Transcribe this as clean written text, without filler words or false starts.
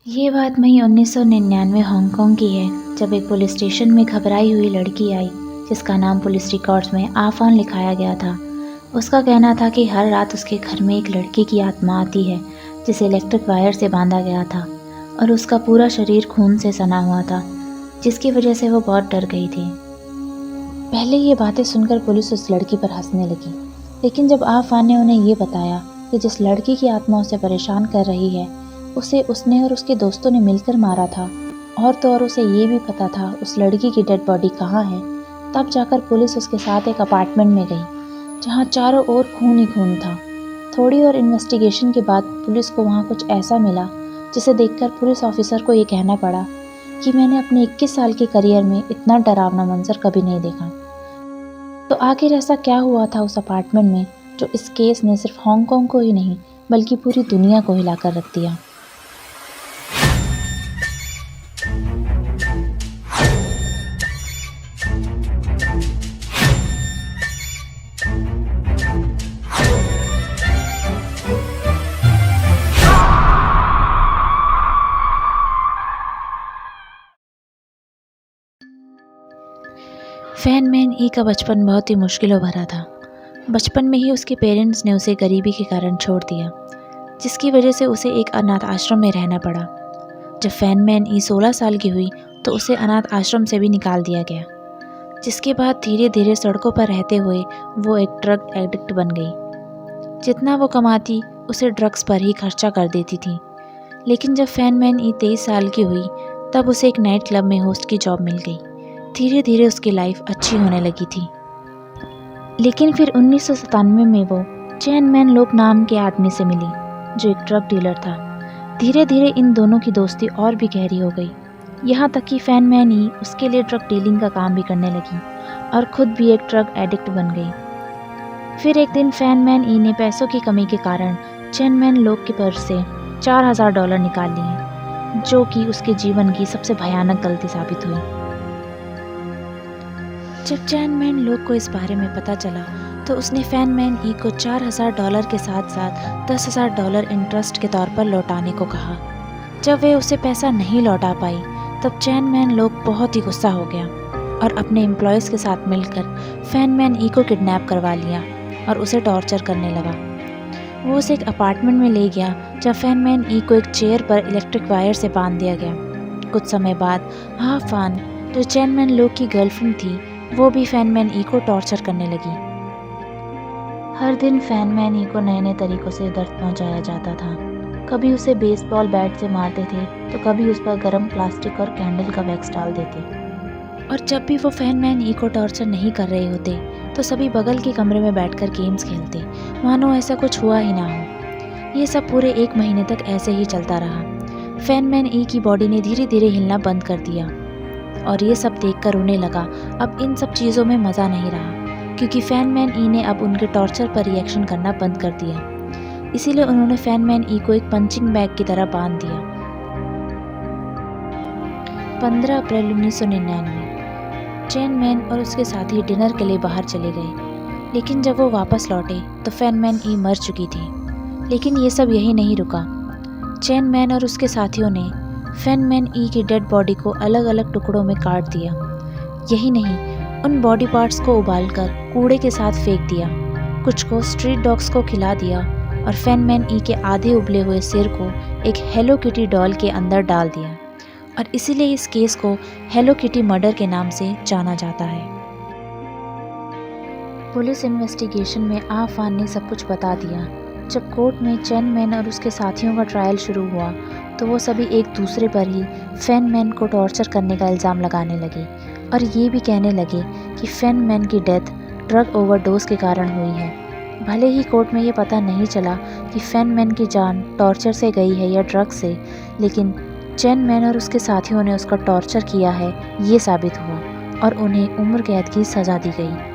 ये बात मई 1999 हांगकांग की है, जब एक पुलिस स्टेशन में घबराई हुई लड़की आई, जिसका नाम पुलिस रिकॉर्ड्स में आफान लिखाया गया था। उसका कहना था कि हर रात उसके घर में एक लड़की की आत्मा आती है, जिसे इलेक्ट्रिक वायर से बांधा गया था और उसका पूरा शरीर खून से सना हुआ था, जिसकी वजह से वो बहुत डर गई थी। पहले ये बातें सुनकर पुलिस उस लड़की पर हंसने लगी, लेकिन जब आफान ने उन्हें ये बताया कि जिस लड़की की आत्मा उसे परेशान कर रही है, उसे उसने और उसके दोस्तों ने मिलकर मारा था, और तो और उसे ये भी पता था उस लड़की की डेड बॉडी कहाँ है, तब जाकर पुलिस उसके साथ एक अपार्टमेंट में गई, जहाँ चारों ओर खून ही खून था। थोड़ी और इन्वेस्टिगेशन के बाद पुलिस को वहाँ कुछ ऐसा मिला जिसे देखकर पुलिस ऑफिसर को ये कहना पड़ा कि मैंने अपने 21 साल के करियर में इतना डरावना मंजर कभी नहीं देखा। तो आखिर ऐसा क्या हुआ था उस अपार्टमेंट में, जो इस केस ने सिर्फ हांगकांग को ही नहीं बल्कि पूरी दुनिया को हिलाकर रख दिया। फैन मैन ई का बचपन बहुत ही मुश्किलों भरा था। बचपन में ही उसके पेरेंट्स ने उसे गरीबी के कारण छोड़ दिया, जिसकी वजह से उसे एक अनाथ आश्रम में रहना पड़ा। जब फैन मैन ई 16 साल की हुई तो उसे अनाथ आश्रम से भी निकाल दिया गया, जिसके बाद धीरे धीरे सड़कों पर रहते हुए वो एक ड्रग एडिक्ट बन गई। जितना वो कमाती उसे ड्रग्स पर ही खर्चा कर देती थी। लेकिन जब फैन मैन ई 23 साल की हुई तब उसे एक नाइट क्लब में होस्ट की जॉब मिल गई। धीरे धीरे उसकी लाइफ अच्छी होने लगी थी। लेकिन फिर 1997 में वो चैन मैन लोक नाम के आदमी से मिली, जो एक ड्रग डीलर था। धीरे धीरे इन दोनों की दोस्ती और भी गहरी हो गई, यहाँ तक कि फैन मैन ही उसके लिए ड्रग डीलिंग का काम भी करने लगी और खुद भी एक ड्रग एडिक्ट बन गई। फिर एक दिन फैन मैन ई ने पैसों की कमी के कारण चैन मैन लोक के पर्स से $4000 निकाल लिए, जो कि उसके जीवन की सबसे भयानक गलती साबित हुई। जब चैन मैन लोक को इस बारे में पता चला तो उसने फैन मैन ई को $4000 के साथ साथ $10,000 इंटरेस्ट के तौर पर लौटाने को कहा। जब वे उसे पैसा नहीं लौटा पाई तब चैन मैन लोक बहुत ही गुस्सा हो गया और अपने एम्प्लॉयज़ के साथ मिलकर फैन मैन ई को किडनैप करवा लिया और उसे टॉर्चर करने लगा। वो उसे एक अपार्टमेंट में ले गया जब फैन मैन ई को एक चेयर पर इलेक्ट्रिक वायर से बांध दिया गया। कुछ समय बाद आफान, जो चैन मैन लोक की गर्लफ्रेंड थी, वो भी फैन मैन ई को टॉर्चर करने लगी। हर दिन फैन मैन ई को नए नए तरीक़ों से दर्द पहुंचाया जाता था। कभी उसे बेसबॉल बैट से मारते थे तो कभी उस पर गर्म प्लास्टिक और कैंडल का वैक्स डाल देते। और जब भी वो फैन मैन ई को टॉर्चर नहीं कर रहे होते तो सभी बगल के कमरे में बैठकर गेम्स खेलते, मानो ऐसा कुछ हुआ ही ना हो। ये सब पूरे 1 महीने तक ऐसे ही चलता रहा। फैन मैन ई की बॉडी ने धीरे धीरे हिलना बंद कर दिया और ये सब देखकर उन्हें लगा अब इन सब चीज़ों में मज़ा नहीं रहा, क्योंकि फैन मैन ई ने अब उनके टॉर्चर पर रिएक्शन करना बंद कर दिया। इसीलिए उन्होंने फैन मैन ई को एक पंचिंग बैग की तरह बांध दिया। 15 अप्रैल 1999 चैन मैन और उसके साथी डिनर के लिए बाहर चले गए, लेकिन जब वो वापस लौटे तो फैन मैन ई मर चुकी थी। लेकिन ये सब यही नहीं रुका। चैन मैन और उसके साथियों ने फैन मैन ई की डेड बॉडी को अलग अलग टुकड़ों में काट दिया। यही नहीं, उन बॉडी पार्ट्स को उबालकर कूड़े के साथ फेंक दिया, कुछ को स्ट्रीट डॉग्स को खिला दिया और फैन मैन ई के आधे उबले हुए सिर को एक हेलो किटी डॉल के अंदर डाल दिया और इसीलिए इस केस को हेलो किटी मर्डर के नाम से जाना जाता है। पुलिस इन्वेस्टिगेशन में आफान ने सब कुछ बता दिया। जब कोर्ट में चैन मैन और उसके साथियों का ट्रायल शुरू हुआ तो वो सभी एक दूसरे पर ही फैन मैन को टॉर्चर करने का इल्ज़ाम लगाने लगे और ये भी कहने लगे कि फैन मैन की डेथ ड्रग ओवरडोज के कारण हुई है। भले ही कोर्ट में ये पता नहीं चला कि फैन मैन की जान टॉर्चर से गई है या ड्रग से, लेकिन चैन मैन और उसके साथियों ने उसका टॉर्चर किया है ये साबित हुआ और उन्हें उम्र कैद की सज़ा दी गई।